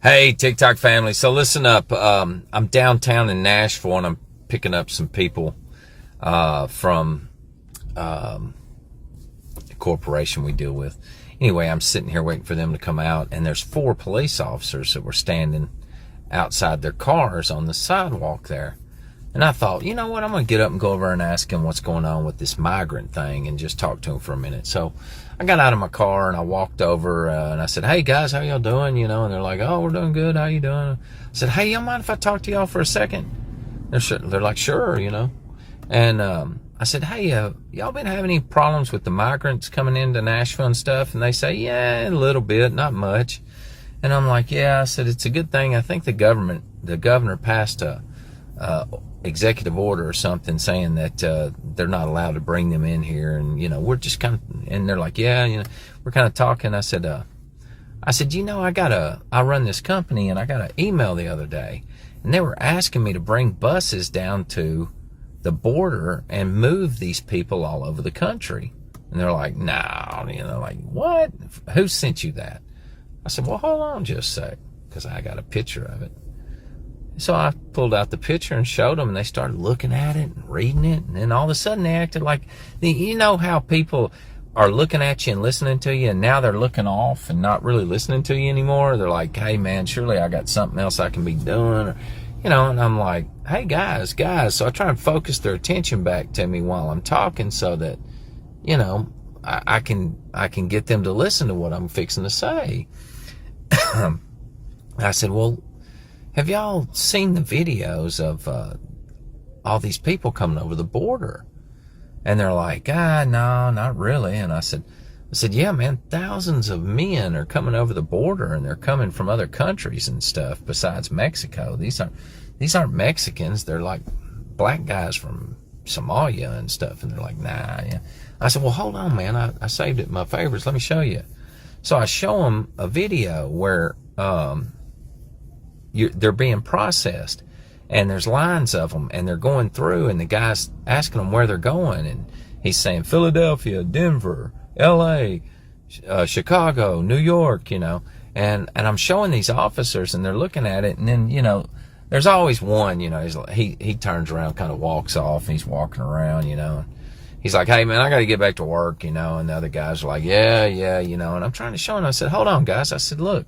Hey, TikTok family. So listen up. I'm downtown in Nashville and I'm picking up some people from the corporation we deal with. Anyway, I'm sitting here waiting for them to come out, and there's 4 police officers that were standing outside their cars on the sidewalk there. And I thought, you know what, I'm going to get up and go over and ask him what's going on with this migrant thing and just talk to him for a minute. So I got out of my car and I walked over and I said, hey guys, how y'all doing? And they're like, oh, we're doing good. How you doing? I said, hey, y'all mind if I talk to y'all for a second? They're like, sure. And I said, hey, y'all been having any problems with the migrants coming into Nashville and stuff? And they say, yeah, a little bit, not much. And I'm like, yeah. I said, it's a good thing. I think the governor passed a executive order or something saying that they're not allowed to bring them in here, and we're just kind of, and they're like, yeah, we're kind of talking. I said, I run this company, and I got an email the other day, and they were asking me to bring buses down to the border and move these people all over the country. And they're like, no, like, what? Who sent you that? I said, well, hold on just a sec, because I got a picture of it. So I pulled out the picture and showed them, and they started looking at it and reading it. And then all of a sudden they acted like, you know how people are looking at you and listening to you, and now they're looking off and not really listening to you anymore. They're like, hey man, surely I got something else I can be doing. Or, and I'm like, hey guys. So I try and focus their attention back to me while I'm talking so that, I can get them to listen to what I'm fixing to say. I said, well, have y'all seen the videos of all these people coming over the border? And they're like, no, not really. And I said, yeah, man, thousands of men are coming over the border, and they're coming from other countries and stuff besides Mexico. These aren't Mexicans. They're like black guys from Somalia and stuff. And they're like, nah, yeah. I said, well, hold on, man. I saved it in my favorites. Let me show you. So I show them a video where they're being processed, and there's lines of them, and they're going through, and the guy's asking them where they're going, and he's saying Philadelphia, Denver, LA, Chicago, New York, and I'm showing these officers, and they're looking at it, and then there's always one, he turns around, kind of walks off, and he's walking around, he's like, hey man, I got to get back to work, and the other guys are like, yeah, and I'm trying to show him. I said, hold on guys. I said, look,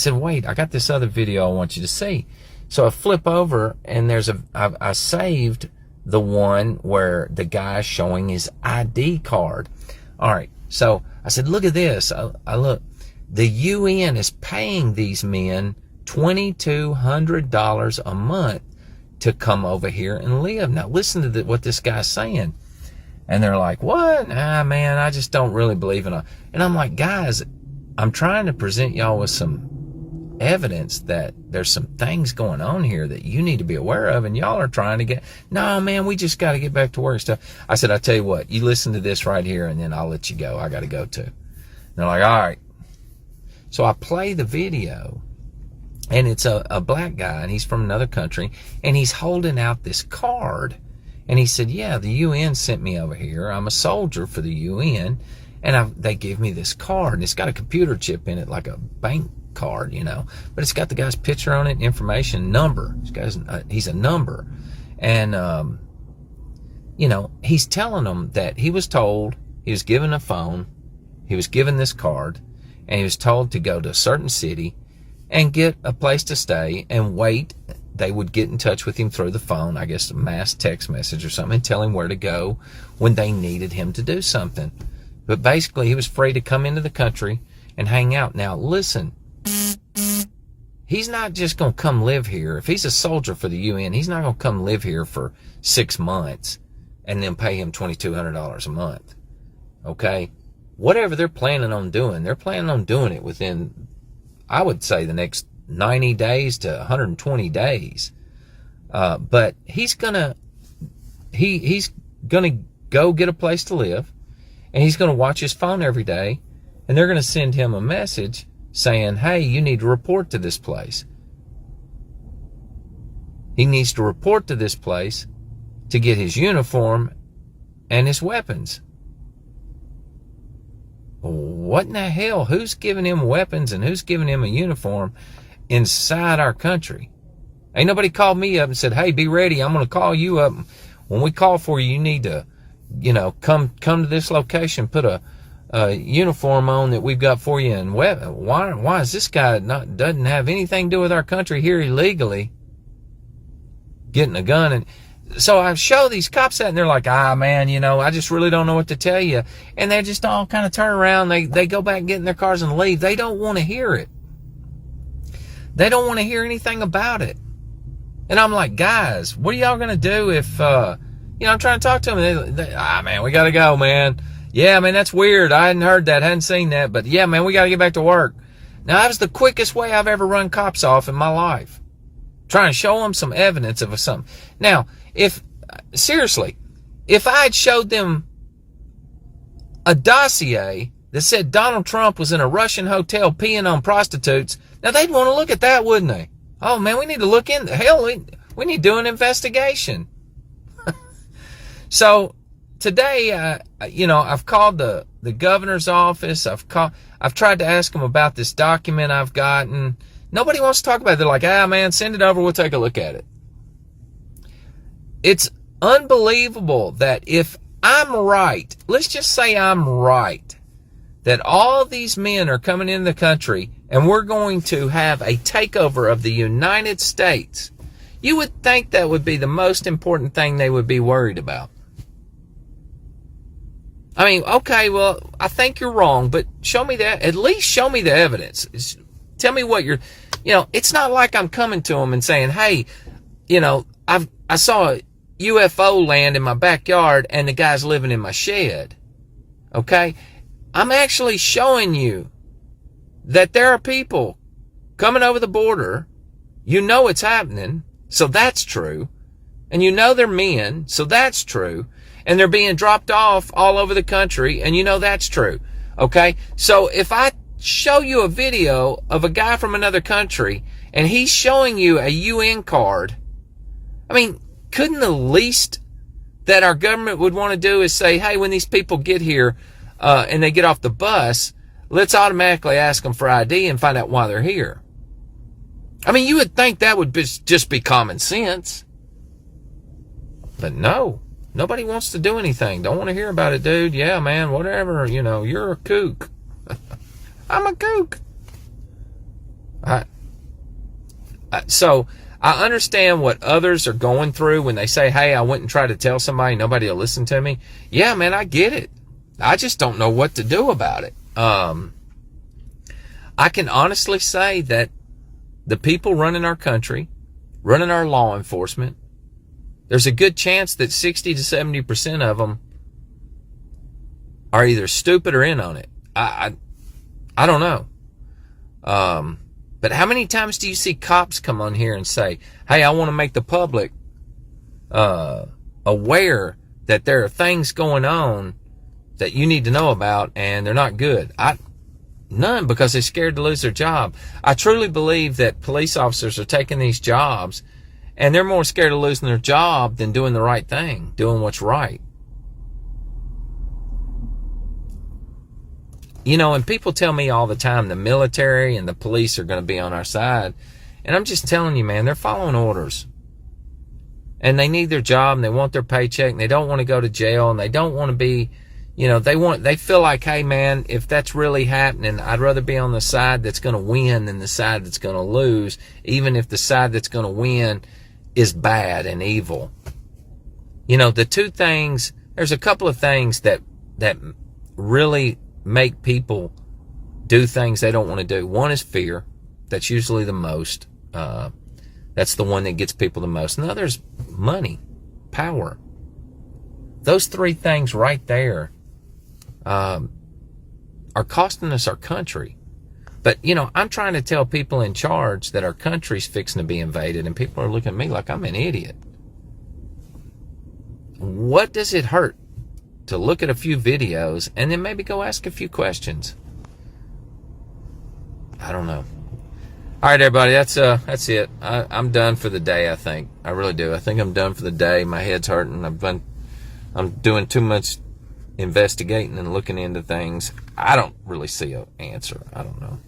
wait, I got this other video I want you to see. So I flip over, and I saved the one where the guy's showing his ID card. All right. So I said, look at this. I look, the UN is paying these men $2,200 a month to come over here and live. Now listen to what this guy's saying. And they're like, what? Man, I just don't really believe in it. And I'm like, guys, I'm trying to present y'all with some evidence that there's some things going on here that you need to be aware of, and y'all are trying to no man, we just got to get back to work stuff. I said, I tell you what, you listen to this right here, and then I'll let you go. I got to go too. And they're like, all right. So I play the video, and it's a black guy, and he's from another country, and he's holding out this card, and he said, yeah, the UN sent me over here. I'm a soldier for the UN, and they gave me this card, and it's got a computer chip in it, like a bank card, but it's got the guy's picture on it, information, number. He's a number. And he's telling them that he was told, he was given a phone, he was given this card, and he was told to go to a certain city and get a place to stay and wait. They would get in touch with him through the phone, I guess a mass text message or something, and tell him where to go when they needed him to do something. But basically he was free to come into the country and hang out. Now listen, he's not just going to come live here. If he's a soldier for the UN, he's not going to come live here for 6 months and then pay him $2,200 a month. Okay? Whatever they're planning on doing, they're planning on doing it within, I would say, the next 90 days to 120 days. But he's gonna go get a place to live, and he's gonna watch his phone every day, and they're gonna send him a message saying, hey, you need to report to this place. He needs to report to this place to get his uniform and his weapons. What in the hell? Who's giving him weapons and who's giving him a uniform inside our country. Ain't nobody called me up and said, hey, be ready. I'm going to call you up. When we call for you, you need to, come to this location, put a uniform on that we've got for you. And why is this guy doesn't have anything to do with our country here illegally getting a gun? And so I show these cops that, and they're like, man, I just really don't know what to tell you. And they just all kind of turn around. They go back and get in their cars and leave. They don't want to hear it. They don't want to hear anything about it. And I'm like, guys, what are y'all going to do if, I'm trying to talk to them. Man, we got to go, man. Yeah, man, that's weird. I hadn't heard that, hadn't seen that. But yeah, man, we got to get back to work. Now, that was the quickest way I've ever run cops off in my life. Trying to show them some evidence of something. Now, if I had showed them a dossier that said Donald Trump was in a Russian hotel peeing on prostitutes, now they'd want to look at that, wouldn't they? Oh, man, we need to look in. Hell, we need to do an investigation. So today, I've called the governor's office. I've tried to ask them about this document I've gotten. Nobody wants to talk about it. They're like, man, send it over. We'll take a look at it. It's unbelievable that if I'm right, let's just say I'm right, that all these men are coming into the country and we're going to have a takeover of the United States. You would think that would be the most important thing they would be worried about. I mean, okay, well, I think you're wrong, but show me that. At least show me the evidence. Tell me what it's not like I'm coming to them and saying, hey, I saw a UFO land in my backyard and the guy's living in my shed. Okay? I'm actually showing you that there are people coming over the border. It's happening, so that's true. And they're men, so that's true. And they're being dropped off all over the country, and that's true. Okay? So if I show you a video of a guy from another country, and he's showing you a UN card, I mean, couldn't the least that our government would want to do is say, hey, when these people get here and they get off the bus, let's automatically ask them for ID and find out why they're here. I mean, you would think that would just be common sense. But no. Nobody wants to do anything. Don't want to hear about it, dude. Yeah, man, whatever. You're a kook. I'm a kook. So I understand what others are going through when they say, hey, I went and tried to tell somebody, nobody will listen to me. Yeah, man, I get it. I just don't know what to do about it. I can honestly say that the people running our country, running our law enforcement, there's a good chance that 60 to 70% of them are either stupid or in on it. I don't know. But how many times do you see cops come on here and say, hey, I want to make the public aware that there are things going on that you need to know about and they're not good? None, because they're scared to lose their job. I truly believe that police officers are taking these jobs and they're more scared of losing their job than doing the right thing, doing what's right. And people tell me all the time the military and the police are going to be on our side. And I'm just telling you, man, they're following orders. And they need their job and they want their paycheck and they don't want to go to jail and they don't want to be, they feel like, hey, man, if that's really happening, I'd rather be on the side that's going to win than the side that's going to lose, even if the side that's going to win is bad and evil. The two things, there's a couple of things that really make people do things they don't want to do. One is fear. That's usually the most. That's the one that gets people the most. And the other is money, power. Those three things right there are costing us our country. But, I'm trying to tell people in charge that our country's fixing to be invaded, and people are looking at me like I'm an idiot. What does it hurt to look at a few videos and then maybe go ask a few questions? I don't know. All right, everybody, that's it. I'm done for the day, I think. I really do. I think I'm done for the day. My head's hurting. I'm doing too much investigating and looking into things. I don't really see an answer. I don't know.